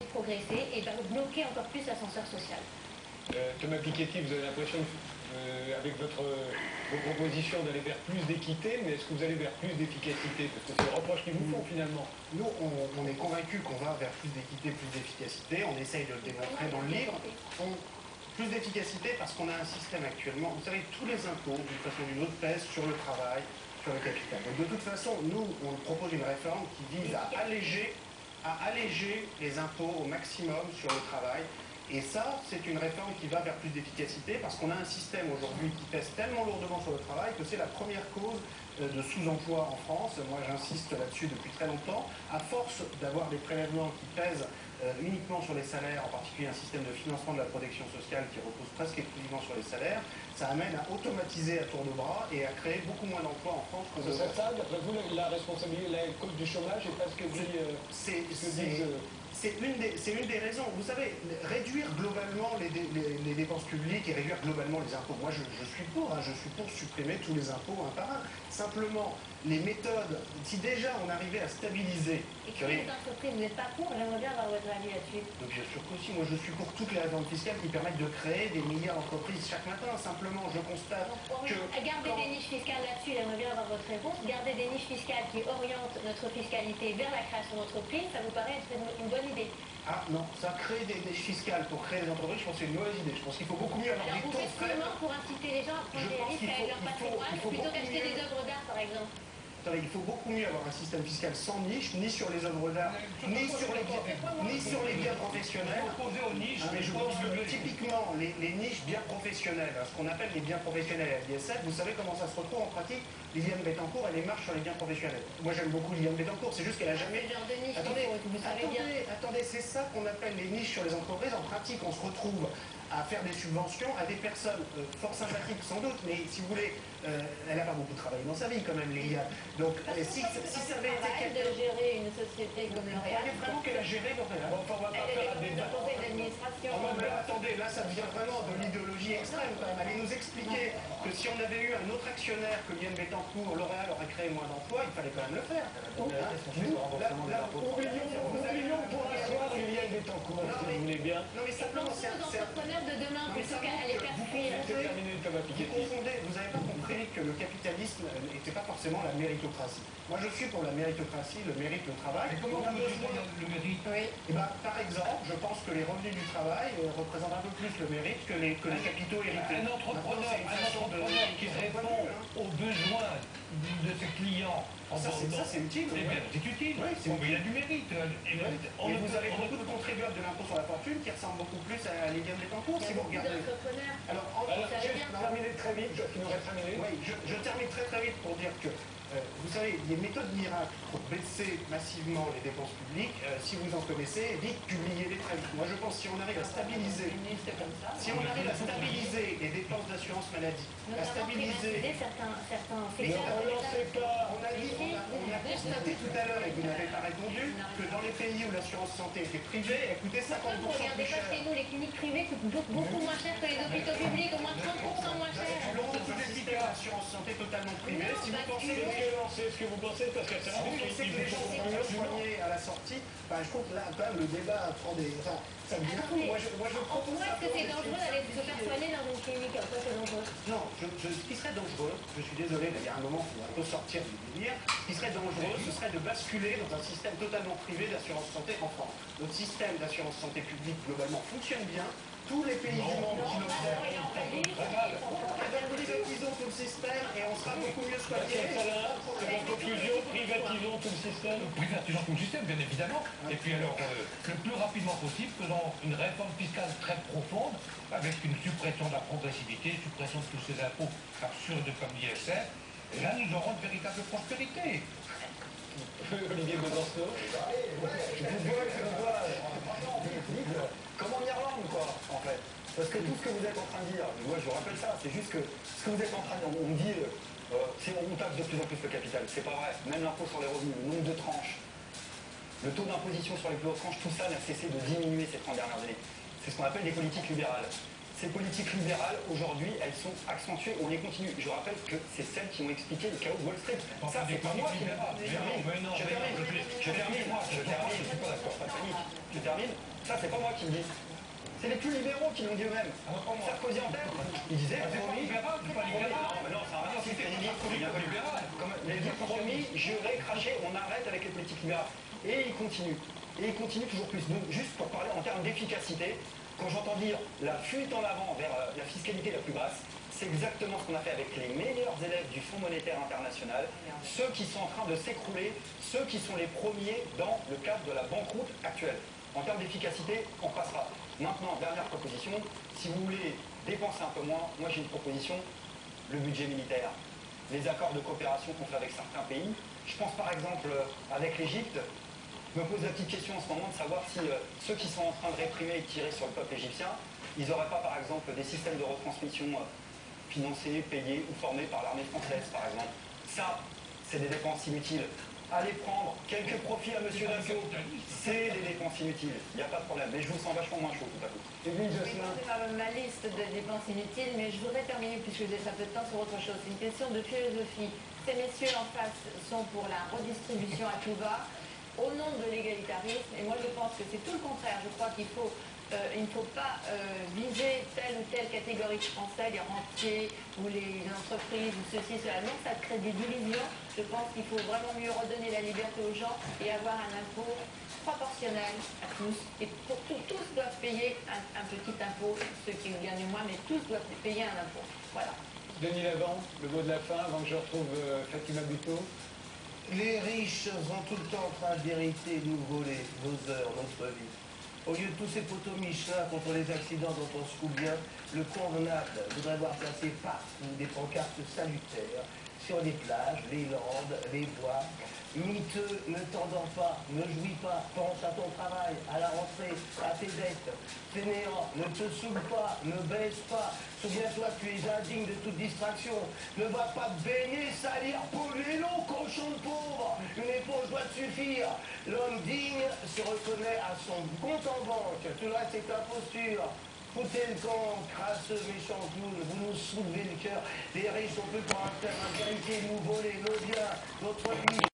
progresser et va bloquer encore plus l'ascenseur social. Thomas Piketty, vous avez l'impression, avec vos propositions, d'aller vers plus d'équité, mais est-ce que vous allez vers plus d'efficacité? Parce que c'est le reproche qu'ils vous font finalement. Nous, on est convaincus qu'on va vers plus d'équité, plus d'efficacité. On essaye de le démontrer dans le livre. Plus d'efficacité parce qu'on a un système actuellement. Vous savez, tous les impôts, d'une façon ou d'une autre, pèsent sur le travail, sur le capital. Donc de toute façon, nous, on propose une réforme qui vise à alléger les impôts au maximum sur le travail. Et ça, c'est une réforme qui va vers plus d'efficacité parce qu'on a un système aujourd'hui qui pèse tellement lourdement sur le travail que c'est la première cause de sous-emploi en France. Moi, j'insiste là-dessus depuis très longtemps. À force d'avoir des prélèvements qui pèsent uniquement sur les salaires, en particulier un système de financement de la protection sociale qui repose presque exclusivement sur les salaires, ça amène à automatiser à tour de bras et à créer beaucoup moins d'emplois en France qu'on C'est ça, d'après vous, la responsabilité, la cause du chômage, et pas ce que dit... C'est une des raisons. Vous savez, réduire globalement les dépenses publiques et réduire globalement les impôts. Moi, je suis pour. Je suis pour supprimer tous les impôts un par un. Simplement, les méthodes, si déjà on arrivait à stabiliser... Et créer des entreprises, vous n'êtes pas pour? J'aimerais bien avoir votre avis là-dessus. Donc bien sûr qu'aussi, moi je suis pour toutes les réformes fiscales qui permettent de créer des milliards d'entreprises chaque matin. Simplement, je constate que... Garder des niches fiscales là-dessus, j'aimerais bien avoir votre réponse. Garder des niches fiscales qui orientent notre fiscalité vers la création d'entreprises, ça vous paraît être une bonne idée? Ah non, ça crée des niches fiscales pour créer des entreprises, je pense que c'est une mauvaise idée. Je pense qu'il faut beaucoup mieux avoir des taux faibles. Alors pour inciter les gens à prendre des risques avec leur patrimoine plutôt qu'acheter des œuvres d'art par exemple. Attendez, il faut beaucoup mieux avoir un système fiscal sans niche, ni sur les œuvres d'art, ni sur les biens professionnels. Mais je pense que typiquement, les niches biens professionnels, ce qu'on appelle les biens professionnels à l'ISF, vous savez comment ça se retrouve en pratique? Liliane Bettencourt, elle marche sur les biens professionnels. Moi j'aime beaucoup Liliane Bettencourt, c'est juste qu'elle a jamais... Attendez, c'est ça qu'on appelle les niches sur les entreprises. En pratique, on se retrouve à faire des subventions à des personnes fort sympathiques sans doute, mais si vous voulez, elle n'a pas beaucoup travaillé dans sa vie quand même, Liliane. Donc si ça avait été quelqu'un de gérer une société comme L'Oréal, vraiment qu'elle a géré L'Oréal. Bon, on va pas faire un débat. Conseil d'administration. Attendez, là ça devient vraiment de l'idéologie extrême quand même. Allez nous expliquer que si on avait eu un autre actionnaire que Liliane Bettencourt, L'Oréal aurait créé moins d'emplois, il fallait quand même le faire. Oublions pour asseoir Liliane Bettencourt, si vous voulez bien. Non mais simplement, c'est aux entrepreneurs de demain plutôt qu'à les faire fuir. Vous n'avez pas compris que le capitalisme n'était pas forcément la méritocratie. Moi je suis pour la méritocratie, le mérite, le travail. Mais comment on peut définir le mérite? Par exemple, je pense que les revenus du travail représentent un peu plus le mérite que les capitaux hérités. Un entrepreneur qui répond aux besoins de ses clients. Ça c'est utile. C'est utile. Oui, il a du mérite. Et vous avez beaucoup de contribuables de l'impôt sur la fortune qui ressemblent beaucoup plus à Liliane Bettencourt si vous regardez. Alors, je vais terminer très vite, il nous reste 5 minutes. Oui, je termine très vite pour dire que vous savez, les méthodes miracles pour baisser massivement les dépenses publiques, si vous en connaissez, vite publiez-les très vite. Moi je pense que si on arrive à stabiliser, les dépenses d'assurance maladie, à stabiliser... certains On a constaté tout à l'heure, et vous n'avez pas répondu, que dans les pays où l'assurance santé était privée, elle coûtait 50% Regardez plus cher. pas chez nous, les cliniques privées coûtent beaucoup moins cher que les hôpitaux publics, au moins 30% moins cher. Un système d'assurance santé totalement privé. Si vous pensez C'est ce que vous pensez, parce que c'est que les gens sont mieux soignés à la sortie, je trouve que là, quand même, le débat prend des... ça devient fou. Moi, je propose est-ce que c'est dangereux d'aller se faire soigner dans une clinique? En quoi c'est dangereux? Non, ce qui serait dangereux, je suis désolé, mais il y a un moment où on peut sortir du délire, ce qui serait dangereux, ce serait de basculer dans un système totalement privé d'assurance santé en France. Notre système d'assurance santé publique, globalement, fonctionne bien. Tous les pays du monde qui l'observent, privatisons tout le système et on sera beaucoup mieux soignés. En conclusion, privatisons tout le système. Privatisons tout le système, bien évidemment. Et puis alors, le plus rapidement possible, faisons une réforme fiscale très profonde, avec une suppression de la progressivité, suppression de tous ces impôts absurdes comme l'ISF. Et là, nous aurons une véritable prospérité. Olivier Besançon. Comme en Irlande, quoi, en fait. Parce que tout ce que vous êtes en train de dire, moi je vous rappelle ça, c'est juste que ce que vous êtes en train de dire, on dit, si on taxe de plus en plus le capital, c'est pas vrai. Même l'impôt sur les revenus, le nombre de tranches, le taux d'imposition sur les plus hautes tranches, tout ça n'a cessé de diminuer ces 30 dernières années. C'est ce qu'on appelle des politiques libérales. Ces politiques libérales, aujourd'hui, elles sont accentuées, on les continue. Je rappelle que c'est celles qui ont expliqué le chaos de Wall Street. Ça, c'est pas moi qui le Je termine. Ça, c'est pas moi qui le dis. C'est les plus libéraux qui l'ont dit eux-mêmes. Sarkozy en tête, il disait promis, promis, juré, craché, on arrête avec les politiques libérales. Et il continue. Et il continue toujours plus. Donc, juste pour parler en termes d'efficacité, quand j'entends dire la fuite en avant vers la fiscalité la plus basse, c'est exactement ce qu'on a fait avec les meilleurs élèves du Fonds monétaire international, ceux qui sont en train de s'écrouler, ceux qui sont les premiers dans le cadre de la banqueroute actuelle. En termes d'efficacité, on passera. Maintenant, dernière proposition, si vous voulez dépenser un peu moins, moi j'ai une proposition, le budget militaire. Les accords de coopération qu'on fait avec certains pays. Je pense par exemple avec l'Égypte, je me pose la petite question en ce moment de savoir si ceux qui sont en train de réprimer et de tirer sur le peuple égyptien, ils n'auraient pas par exemple des systèmes de retransmission financés, payés ou formés par l'armée française par exemple. Ça, c'est des dépenses inutiles. Allez prendre quelques profits à monsieur Dassault, c'est des dépenses inutiles, il n'y a pas de problème, mais je vous sens vachement moins chaud tout à coup. Oui, c'est ma liste de dépenses inutiles, mais je voudrais terminer, puisque j'ai un peu de temps, sur autre chose. C'est une question de philosophie. Ces messieurs en face sont pour la redistribution à tout va, au nom de l'égalitarisme, et moi je pense que c'est tout le contraire. Je crois qu'il il ne faut pas viser telle ou telle catégorie de Français, les rentiers ou les entreprises ou ceci, cela. Non, ça crée des divisions. Je pense qu'il faut vraiment mieux redonner la liberté aux gens et avoir un impôt proportionnel à tous. Et tous doivent payer un petit impôt, ceux qui gagnent moins, mais tous doivent payer un impôt. Voilà. Denis Lavant, le mot de la fin avant que je retrouve Fatima Buteau. Les riches sont tout le temps en train d'hériter, nous voler nos heures, notre vie. Au lieu de tous ces poteaux Michelin contre les accidents dont on se souvient, le convenable voudrait voir placer partout des pancartes salutaires sur les plages, les landes, les bois. Miteux, ne t'endors pas, ne jouis pas, pense à ton travail, à la rentrée, à tes dettes. Fainéant, ne te saoule pas, ne baisse pas. Souviens-toi que tu es indigne de toute distraction. Ne va pas te baigner, salir, polluer l'eau, cochon de pauvre. Une éponge doit te suffire. L'homme digne se reconnaît à son compte en banque. Tout le reste, c'est imposture. Foutez le camp, crasseux, méchants clowns, vous nous soulevez le cœur. Les riches sont plus pour faire la vérité, nous voler nos biens, notre vie.